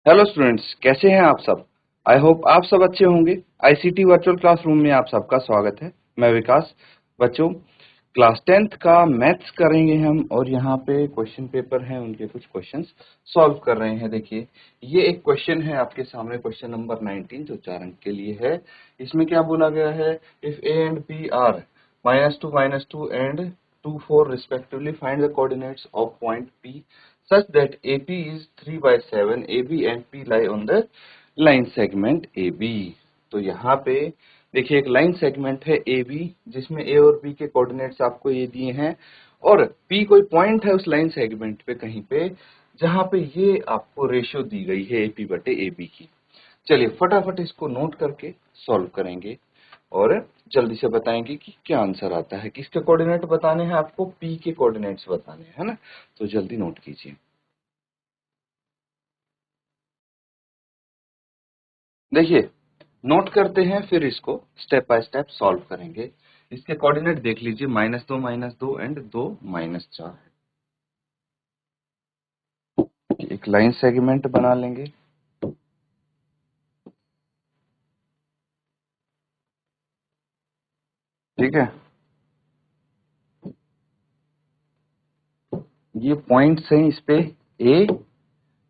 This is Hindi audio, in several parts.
हेलो स्टूडेंट्स, कैसे हैं आप सब। आई होप आप सब अच्छे होंगे। आईसीटी वर्चुअल क्लासरूम में आप सबका स्वागत है। मैं विकास। बच्चों, क्लास 10th का मैथ्स करेंगे हम और यहाँ पे क्वेश्चन पेपर हैं, उनके कुछ क्वेश्चंस सॉल्व कर रहे हैं। देखिए, ये एक क्वेश्चन है आपके सामने, क्वेश्चन नंबर 19 जो 4 अंक के लिए है। इसमें क्या बोला गया है, if A and B are -2 and 2 4 respectively, find the coordinates of point P such that AP is 3/7, AB and P lie on the line segment AB। तो यहाँ पे देखिए, एक लाइन सेगमेंट है AB जिसमें A और B के कोऑर्डिनेट्स आपको ये दिए हैं और P कोई पॉइंट है उस लाइन सेगमेंट पे कहीं पे, जहाँ पे ये आपको रेशियो दी गई है AP बटे AB की। चलिए फटाफट इसको नोट करके सॉल्व करेंगे और जल्दी से बताएंगे कि क्या आंसर आता है। किसके कोऑर्डिनेट बताने हैं आपको, P के कोऑर्डिनेट्स बताने हैं, है ना। तो जल्दी नोट कीजिए। देखिए, नोट करते हैं फिर इसको स्टेप बाय स्टेप सॉल्व करेंगे। इसके कोऑर्डिनेट देख लीजिए, -2 एंड 2 -4 है। एक लाइन सेगमेंट बना लेंगे। ठीक है, ये पॉइंट्स हैं इस पे A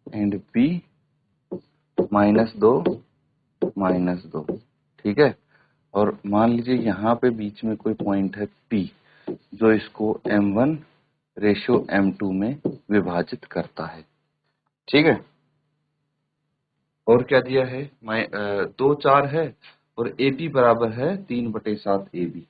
एंड B, -2 -2। ठीक है, और मान लीजिए यहाँ पे बीच में कोई पॉइंट है P जो इसको M1 रेशियो M2 में विभाजित करता है। ठीक है, और क्या दिया है, 2 4 है और AP बराबर है 3/7 AB।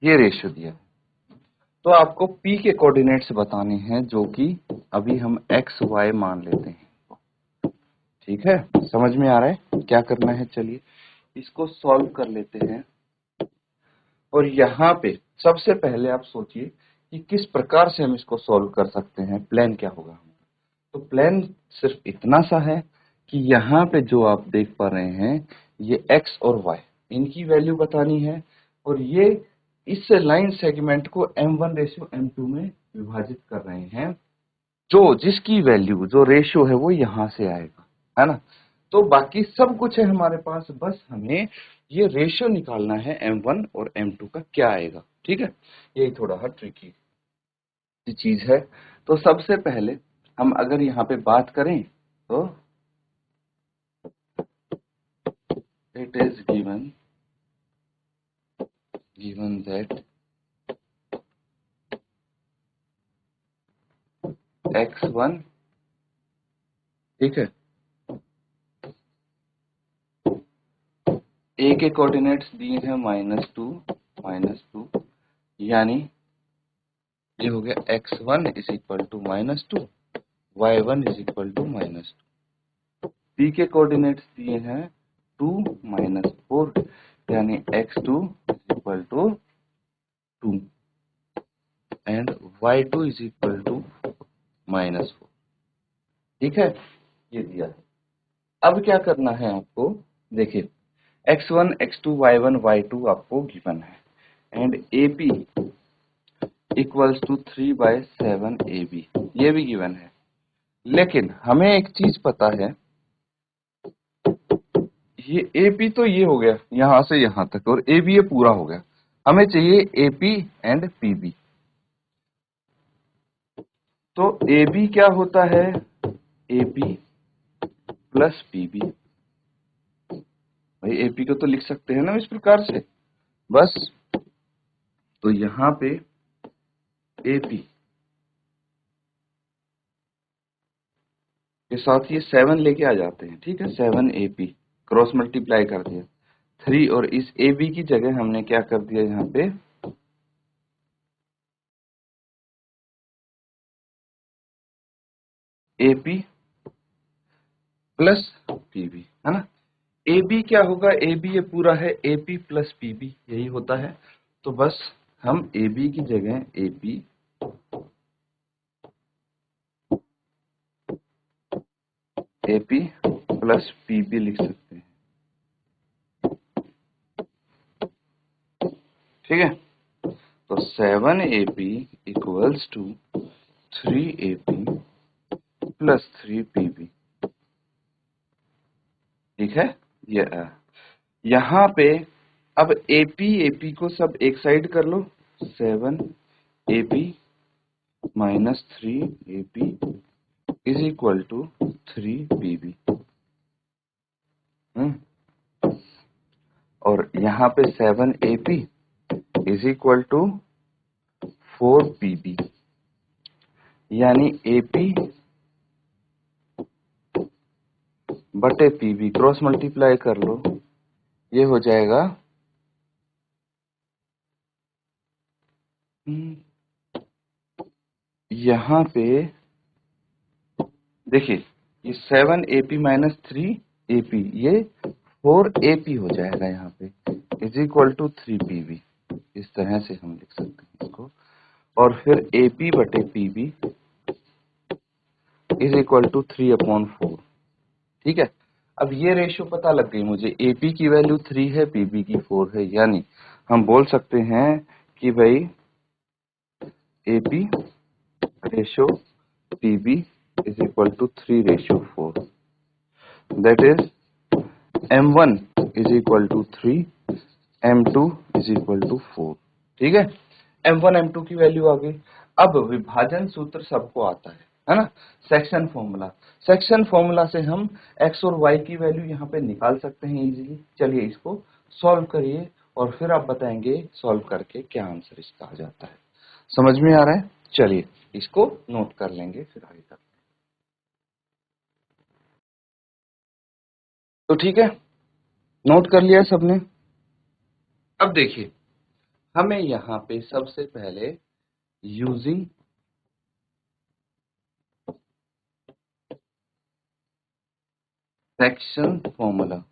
ये रेशियो दिया है। तो आपको P के कोऑर्डिनेट्स बताने हैं जो कि अभी हम x y मान लेते हैं। ठीक है, समझ में आ रहा है क्या करना है। चलिए इसको सॉल्व कर लेते हैं। और यहाँ पे सबसे पहले आप सोचिए कि किस प्रकार से हम इसको सॉल्व कर सकते हैं, प्लान क्या होगा हमारा। तो प्लान सिर्फ इतना सा है कि यहाँ पे जो आप देख पा रहे हैं ये x और y, इनकी वैल्यू बतानी है और ये इस लाइन सेगमेंट को M1 रेशियो M2 में विभाजित कर रहे हैं, जो जिसकी वैल्यू जो रेशियो है वो यहाँ से आएगा, है ना। तो बाकी सब कुछ है हमारे पास, बस हमें ये रेशियो निकालना है M1 और M2 का क्या आएगा। ठीक है, यही थोड़ा सा ट्रिकी चीज है। तो सबसे पहले हम अगर यहाँ पे बात करें तो it is given that x1, ठीक है, a के कोऑर्डिनेट्स दिए हैं -2 यानी ये हो गया x1 is equal to -2, y1 is equal to -2। b के कोऑर्डिनेट्स दिए हैं 2 -4 यानी x2 is equal to 2 and y2 is equal to -4। ठीक है, ये दिया है। अब क्या करना है आपको, देखिए x1 x2 y1 y2 आपको गिवन है and AP equals to 3/7 AB, ये भी गिवन है। लेकिन हमें एक चीज पता है, ये AP तो ये हो गया यहां से यहां तक और AB ये पूरा हो गया। हमें चाहिए AP एंड PB। तो AB क्या होता है, AP प्लस PB। भाई AP को तो लिख सकते हैं ना इस प्रकार से, बस। तो यहाँ पे AP के साथ ये 7 लेके आ जाते हैं। ठीक है, 7AP क्रॉस मल्टीप्लाई कर दिया 3 और इस AB की जगह हमने क्या कर दिया यहाँ पे AP प्लस PB, है ना। AB क्या होगा, AB ये पूरा है AP प्लस PB, यही होता है। तो बस हम AB की जगह AP AP प्लस PB लिख सकते हैं, ठीक है। तो 7AP equals to 3AP plus 3PB, ठीक है। यहाँ पे अब AP को सब एक साइड कर लो, 7AP minus 3AP is equal to 3PB। और यहाँ पे 7AP is equal to 4PB, यानी AP बटे PB क्रॉस मल्टीप्लाई कर लो, ये हो जाएगा यहाँ पे देखिए ये 7AP माइनस 3AP ये 4AP हो जाएगा यहाँ पे, इज इक्वल टू 3PB। इस तरह से हम लिख सकते हैं इसको। और फिर AP बटे PB इज इक्वल टू 3/4, ठीक है। अब ये रेशियो पता लग गई मुझे, AP की वैल्यू 3 है, PB की 4 है, यानी हम बोल सकते हैं कि भाई AP ratio PB is equal to 3/4, that is M1 is equal to 3, M2 is equal to 4, ठीक है। M1 M2 की वैल्यू आ गई। अब विभाजन सूत्र सबको आता है ना, सेक्शन फॉर्मूला से हम x और y की वैल्यू यहाँ पे निकाल सकते हैं इजीली। चलिए इसको सॉल्व करिए और फिर आप बताएंगे सॉल्व करके क्या आंसर इसका आ जाता है। समझ में आ रहा है? चलिए इसको नोट कर लेंगे फिर आगे करते हैं। तो ठीक है, नोट कर लिया सबने। अब देखिए हमें यहाँ पे सबसे पहले यूजिंग सेक्शन फॉर्मूला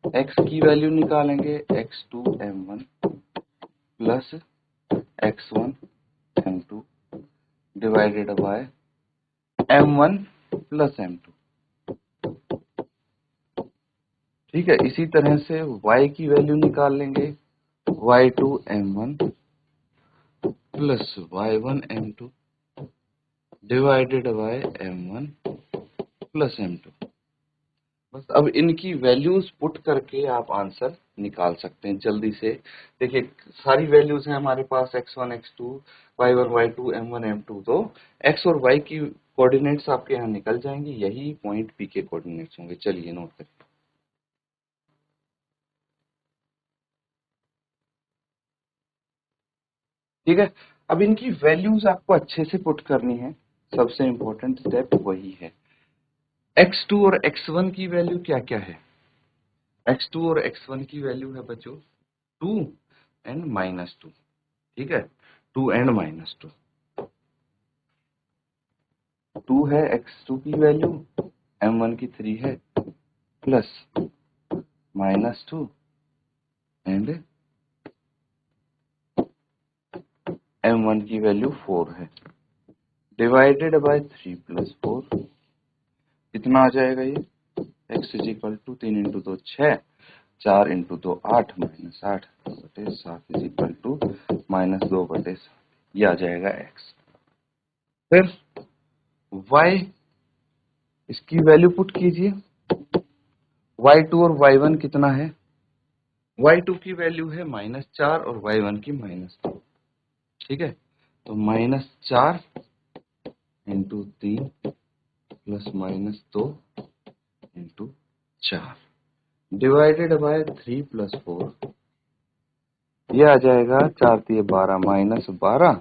x की वैल्यू निकालेंगे, x2 m1 plus x1 m2 divided by m1 plus m2, ठीक है। इसी तरह से y की वैल्यू निकाल लेंगे, y2 m1 plus y1 m2 divided by m1 plus m2। बस अब इनकी वैल्यूज पुट करके आप आंसर निकाल सकते हैं जल्दी से। देखिए सारी वैल्यूज हैं हमारे पास, x1 x2 y1 y2 m1 m2, तो x और y की कोऑर्डिनेट्स आपके यहाँ निकल जाएंगी, यही पॉइंट p के कोऑर्डिनेट्स होंगे। चलिए नोट करें। ठीक है, अब इनकी वैल्यूज आपको अच्छे से पुट करनी है, सबसे इंपॉर्टेंट स्टेप वही है। x2 और x1 की वैल्यू क्या क्या है? x2 और x1 की वैल्यू है बच्चों 2 एंड -2, ठीक है। 2 एंड -2, 2 है x2 की वैल्यू, m1 की 3 है, प्लस -2 एंड m1 की वैल्यू 4 है, डिवाइडेड बाय 3 + 4। कितना आ जाएगा ये? x इज इक्वल टू 3 × 2 6, 4 × 2 8, -8 बटे 7 इज इक्वल टू -2 बटे 7, ये आ जाएगा x। फिर y, इसकी वैल्यू पुट कीजिए। y2 और y1 कितना है? y2 की वैल्यू है -4 और y1 की -2, ठीक है। तो -4 × 3 प्लस -2 × 4 डिवाइडेड बाय 3 + 4, ये आ जाएगा 4 × 3 12 -12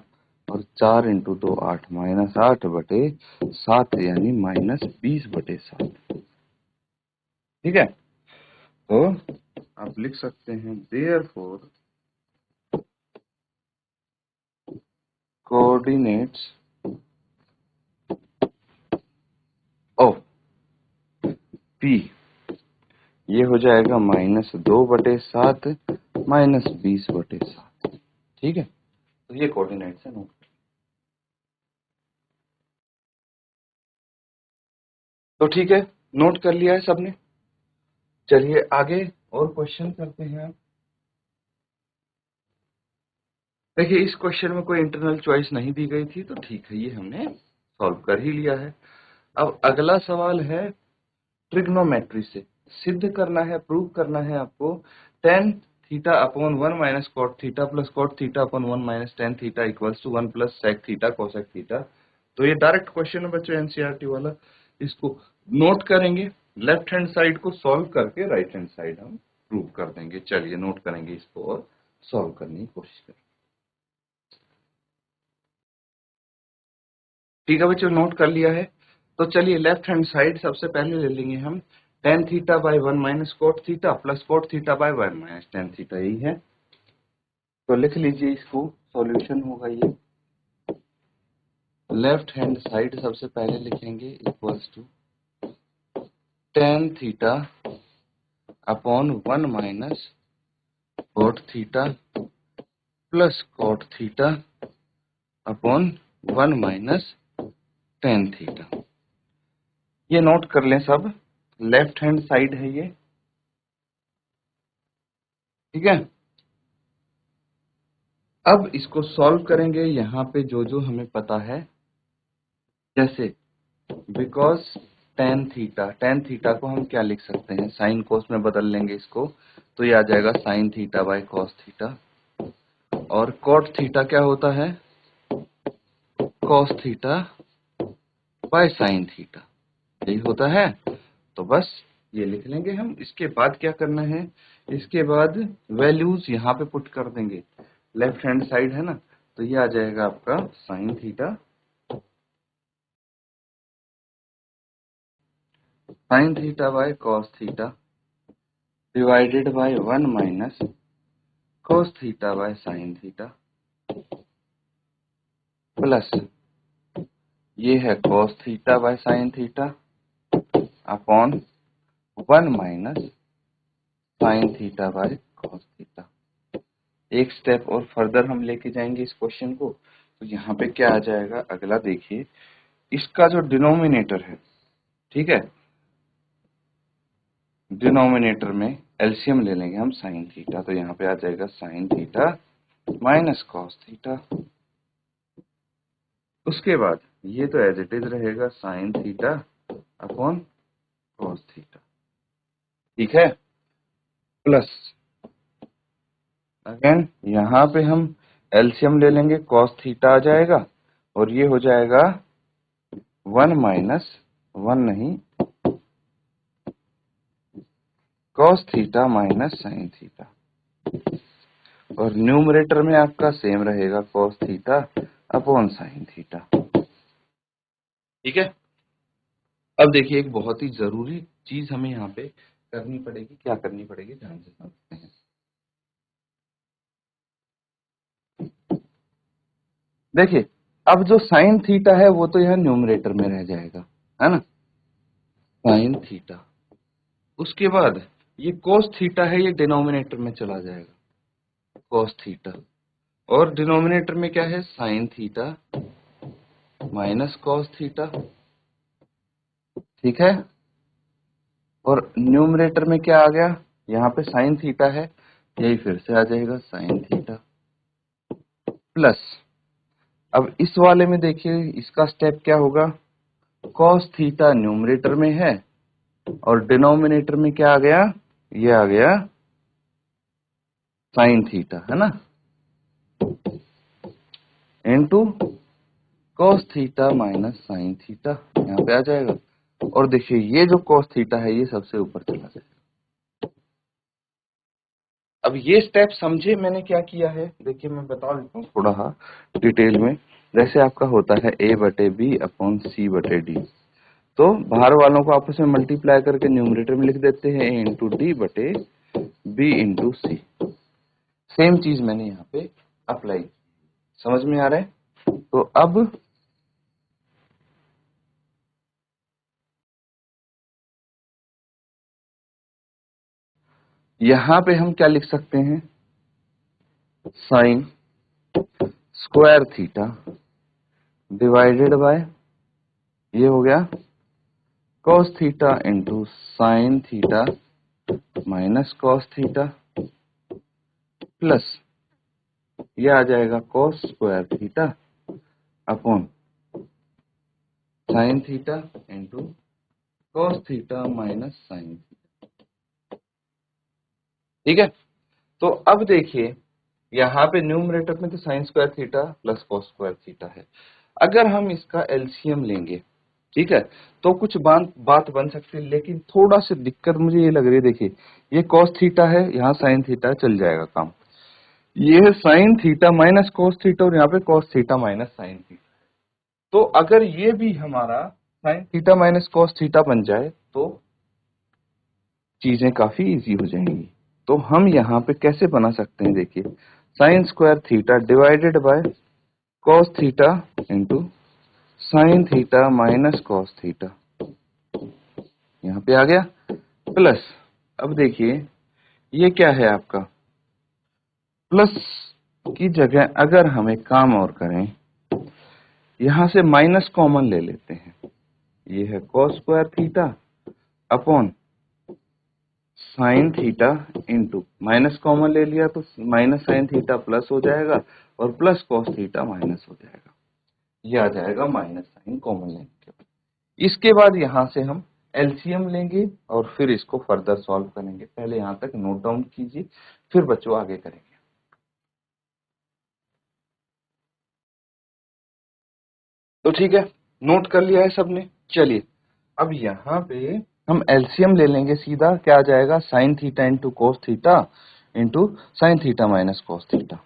और 4 × 2 8 -8 बटे 7, यानी -20 बटे 7, ठीक है। तो आप लिख सकते हैं देयरफॉर कोऑर्डिनेट्स ऑफ P, ये हो जाएगा -2 बटे 7 -20 बटे 7, ठीक है। तो ये कोऑर्डिनेट्स है नोट। तो ठीक है, नोट कर लिया है सबने। चलिए आगे और क्वेश्चन करते हैं। देखिए इस क्वेश्चन में कोई इंटरनल चॉइस नहीं दी गई थी, तो ठीक है, ये हमने सॉल्व कर ही लिया है। अब अगला सवाल है ट्रिग्नोमेट्री से सिद्ध करना है, प्रूव करना है आपको tan theta upon 1 minus cot theta plus cot theta upon 1 minus tan theta equals to 1 plus sec theta cosec theta. तो ये डायरेक्ट क्वेश्चन है बच्चों, एनसीईआरटी वाला। इसको नोट करेंगे, लेफ्ट हैंड साइड को सॉल्व करके राइट हैंड साइड हम प्रूव कर देंगे। चलिए नोट करेंगे इसको और सॉल्व करने की कोशिश करें। ठीक है बच्चों, नोट कर लिया है। तो चलिए लेफ्ट हैंड साइड सबसे पहले ले लेंगे हम tan theta by 1 minus cot theta plus cot theta by 1 minus tan theta, यही है। तो लिख लीजिए इसको, सॉल्यूशन होगा ये। लेफ्ट हैंड साइड सबसे पहले लिखेंगे equals to tan theta upon 1 minus cot theta plus cot theta upon 1 minus tan theta. ये नोट कर लें सब, लेफ्ट हैंड साइड है ये, ठीक है। अब इसको सॉल्व करेंगे यहाँ पे जो जो हमें पता है, जैसे बिकॉज tan थीटा को हम क्या लिख सकते हैं, साइन कोस में बदल लेंगे इसको, तो ये आ जाएगा sine theta by cos theta. और कॉट थीटा क्या होता है, cos theta by sine theta, यही होता है। तो बस ये लिख लेंगे हम। इसके बाद क्या करना है, इसके बाद वैल्यूज यहाँ पे पुट कर देंगे, लेफ्ट हैंड साइड है ना, तो ये आ जाएगा आपका sine theta by cos theta divided bye 1 minus cos theta by sine theta plus ये है cos theta by sine theta upon 1 minus sine theta by cos theta. एक स्टेप और फर्दर हम लेके जाएंगे इस क्वेश्चन को। तो यहाँ पे क्या आ जाएगा अगला, देखिए इसका जो डिनोमिनेटर है, ठीक है, डिनोमिनेटर में एलसीएम ले लेंगे हम साइन थीटा, तो यहाँ पे आ जाएगा sine theta minus cos theta. उसके बाद ये तो एज इट इज रहेगा sine theta upon cos theta, ठीक है, प्लस अगेन यहाँ पे हम एलसीएम ले लेंगे, कॉस थीटा आ जाएगा और ये हो जाएगा 1 माइनस 1 नहीं, cos theta minus sine theta. और न्यूमरेटर में आपका सेम रहेगा cos theta upon sine theta, ठीक है। अब देखिए एक बहुत ही जरूरी चीज हमें यहाँ पे करनी पड़ेगी, क्या करनी पड़ेगी ध्यान से समझते हैं। देखिए अब जो साइन थीटा है वो तो यहाँ न्यूमरेटर में रह जाएगा, है ना, साइन थीटा। उसके बाद ये कोस थीटा है, ये डिनोमिनेटर में चला जाएगा, कोस थीटा। और डिनोमिनेटर में क्या है, sign theta minus cos theta, ठीक है। और न्यूमरेटर में क्या आ गया, यहाँ पे साइन थीटा है, यही फिर से आ जाएगा साइन थीटा प्लस, अब इस वाले में देखिए इसका स्टेप क्या होगा, कॉस थीटा न्यूमरेटर में है और डिनोमिनेटर में क्या आ गया, ये आ गया साइन थीटा, है ना, into cos theta minus sine theta, यहाँ पे आ जाएगा। और देखिए ये जो कॉस थीटा है ये सबसे ऊपर चला जाएगा। अब ये स्टेप समझे मैंने क्या किया है, देखिए मैं बता देता हूँ थोड़ा डिटेल में। जैसे आपका होता है a बटे बी अपॉन सी बटे डी, तो बाहर वालों को आपस में मल्टीप्लाई करके न्यूमरेटर में लिख देते हैं a इंटू डी बटे बी इंटू सी। सेम चीज मैंने यहाँ पे अप्लाई, समझ में आ रहा है। तो अब यहाँ पे हम क्या लिख सकते हैं, sign square theta divided bye ये हो गया cos theta into sine theta minus cos theta plus ये आ जाएगा cos square theta upon sine theta into cos theta minus sine theta. ठीक है, तो अब देखिए यहाँ पे न्यूमरेटर में तो sign square theta plus cos square theta है। अगर हम इसका एलसीएम लेंगे, ठीक है, तो कुछ बात बन सकती है, लेकिन थोड़ा सा दिक्कत मुझे ये लग रही है। देखिए ये cos थीटा है, यहाँ साइन थीटा, चल जाएगा काम। ये है sign theta minus cos theta और यहाँ पे cos theta minus sine theta. तो अगर ये भी हमारा sign theta minus cos theta बन जाए तो चीजें काफी इजी हो जाएंगी। तो हम यहाँ पे कैसे बना सकते हैं, देखिए sign square theta divided bye cos theta into sine theta minus cos theta, यहाँ पे आ गया प्लस। अब देखिए ये क्या है आपका, प्लस की जगह अगर हम एक काम और करें, यहां से माइनस कॉमन ले लेते हैं। ये है cos square theta upon sine theta into minus common ले लिया तो माइनस साइन थीटा प्लस हो जाएगा और प्लस cos थीटा माइनस हो जाएगा। ये आ जाएगा माइनस साइन कॉमन लेने के बाद। इसके बाद यहां से हम एलसीएम लेंगे और फिर इसको फर्दर सॉल्व करेंगे। पहले यहां तक नोट डाउन कीजिए, फिर बच्चों आगे करेंगे। तो ठीक है, नोट कर लिया है सबने। चलिए अब यहाँ पे हम एलसीएम ले लेंगे। सीधा क्या आ जाएगा, sine theta into cos theta into sine theta minus cos theta.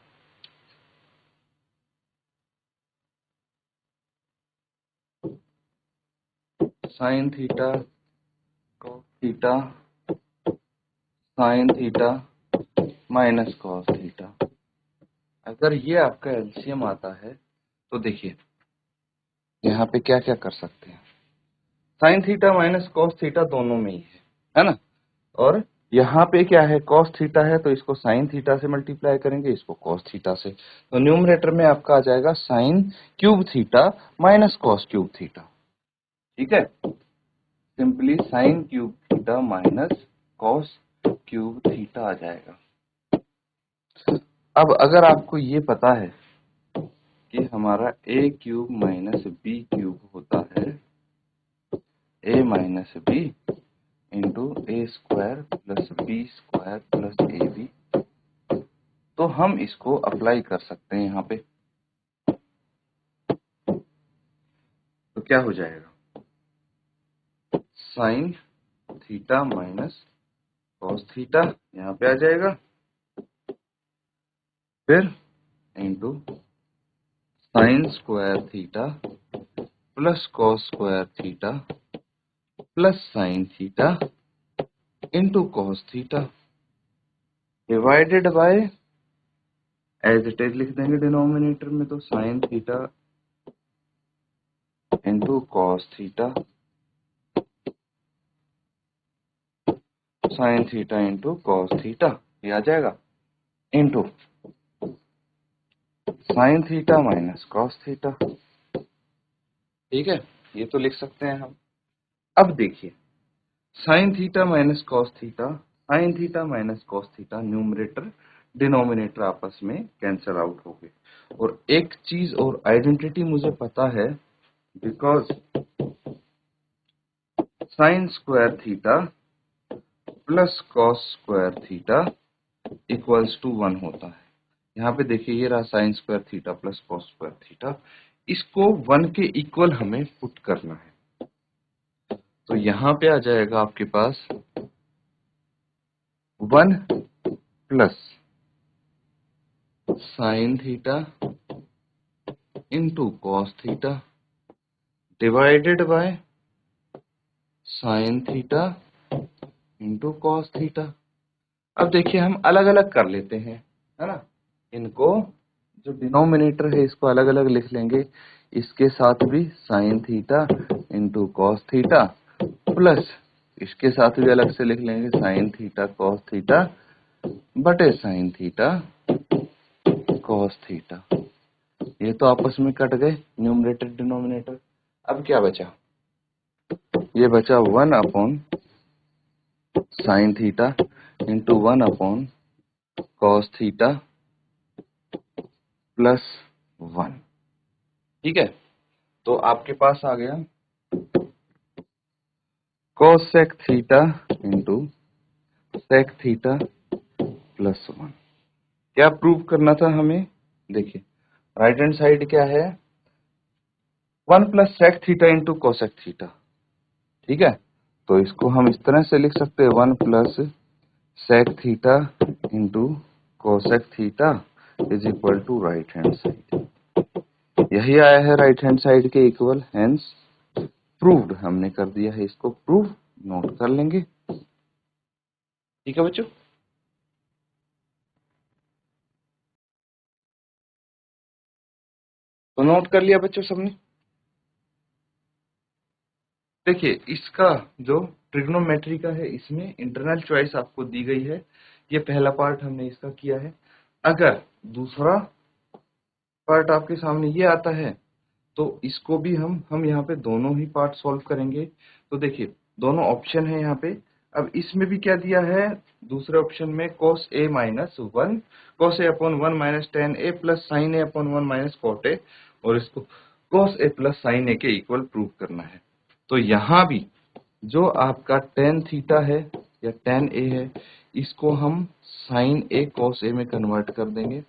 Sine theta cos theta sine theta minus cos theta. अगर ये आपका एलसीएम आता है तो देखिए यहाँ पे क्या क्या कर सकते हैं। Sign theta minus cos theta दोनों में ही है ना। और यहाँ पे क्या है, कॉस थीटा है तो इसको साइन थीटा से मल्टीप्लाई करेंगे, इसको कॉस थीटा से। तो न्यूमरेटर में आपका आ जाएगा sine cube theta minus cos cube theta. ठीक है, simply sine cube theta minus cos cube theta आ जाएगा। अब अगर आपको ये पता है कि हमारा A cube minus B cube होता है A minus B into A square plus B square plus A B, तो हम इसको अप्लाई कर सकते हैं यहाँ पे। तो क्या हो जाएगा, sine theta minus cos theta यहाँ पे आ जाएगा, फिर into sine square theta plus cos square theta plus sine theta into cos theta divided by, as it is लिख देंगे डिनोमिनेटर में, तो sine theta into cos theta sine theta into cos theta, ये आ जाएगा into sine theta minus cos theta. ठीक है, ये तो लिख सकते हैं हम। अब देखिए sign theta minus cos theta, sine theta minus cos theta, numerator denominator आपस में कैंसल आउट हो गए। और एक चीज और आइडेंटिटी मुझे पता है, because sine square theta plus cos square theta equals to 1 होता है। यहाँ पे देखिए ये रहा sine square theta plus cos square theta, इसको 1 के इक्वल हमें पुट करना है। तो यहाँ पे आ जाएगा आपके पास 1 plus sine theta into cos theta divided by sine theta into cos theta. अब देखिए हम अलग अलग कर लेते हैं, है ना। इनको जो डिनोमिनेटर है इसको अलग अलग लिख लेंगे, इसके साथ भी sign theta into cos theta plus इसके साथ भी अलग से लिख लेंगे साइन थीटा कॉस थीटा बटे साइन थीटा कॉस थीटा। ये तो आपस में कट गए न्यूमरेटर डिनोमिनेटर। अब क्या बचा, ये बचा 1 upon sine theta into 1 upon cos theta plus 1। ठीक है, तो आपके पास आ गया cosec theta into sec theta plus 1। क्या प्रूव करना था हमें? देखिए राइट हैंड साइड क्या है, 1 plus sec theta into cosec theta. ठीक है, तो इसको हम इस तरह से लिख सकते हैं 1 plus sec theta into cosec theta is equal to right hand side. यही आया है राइट हैंड साइड के इक्वल, हेंस प्रूव्ड हमने कर दिया है। इसको प्रूव नोट कर लेंगे। ठीक है बच्चों, तो नोट कर लिया बच्चों सबने। देखिए इसका जो ट्रिग्नोमेट्री का है, इसमें इंटरनल चॉइस आपको दी गई है। ये पहला पार्ट हमने इसका किया है। अगर दूसरा पार्ट आपके सामने ये आता है तो इसको भी हम यहाँ पे दोनों ही पार्ट सॉल्व करेंगे। तो देखिए दोनों ऑप्शन है यहाँ पे। अब इसमें भी क्या दिया है, दूसरे ऑप्शन में cos a minus 1 cos a upon 1 minus tan A plus sine A upon 1 minus cot A, और इसको cos a plus sine A के इक्वल प्रूव करना है। तो यहाँ भी जो आपका टेन थीटा है या टेन ए है, इसको हम साइन ए cos a में कन्वर्ट कर देंगे,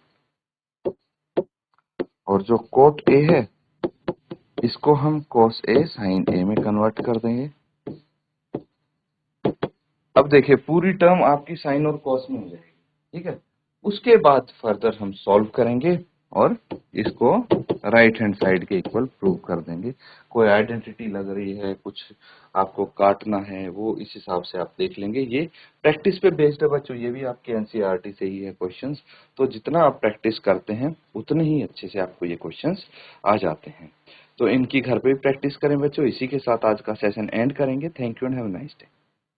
और जो cot a है इसको हम cos a sin a में कन्वर्ट कर देंगे। अब देखिए पूरी टर्म आपकी साइन और cos में हो जाएगी। ठीक है, उसके बाद फर्दर हम सॉल्व करेंगे और इसको राइट हैंड साइड के इक्वल प्रूव कर देंगे। कोई आइडेंटिटी लग रही है, कुछ आपको काटना है, वो इस हिसाब से आप देख लेंगे। ये प्रैक्टिस पे बेस्ड है बच्चों, ये भी आपके एनसीईआरटी से ही है क्वेश्चंस। तो जितना आप प्रैक्टिस करते हैं उतने ही अच्छे से आपको ये क्वेश्चंस आ जाते हैं। तो इनकी घर पे भी प्रैक्टिस करें बच्चों। इसी के साथ आज का सेशन एंड करेंगे। Thank you and have a nice day.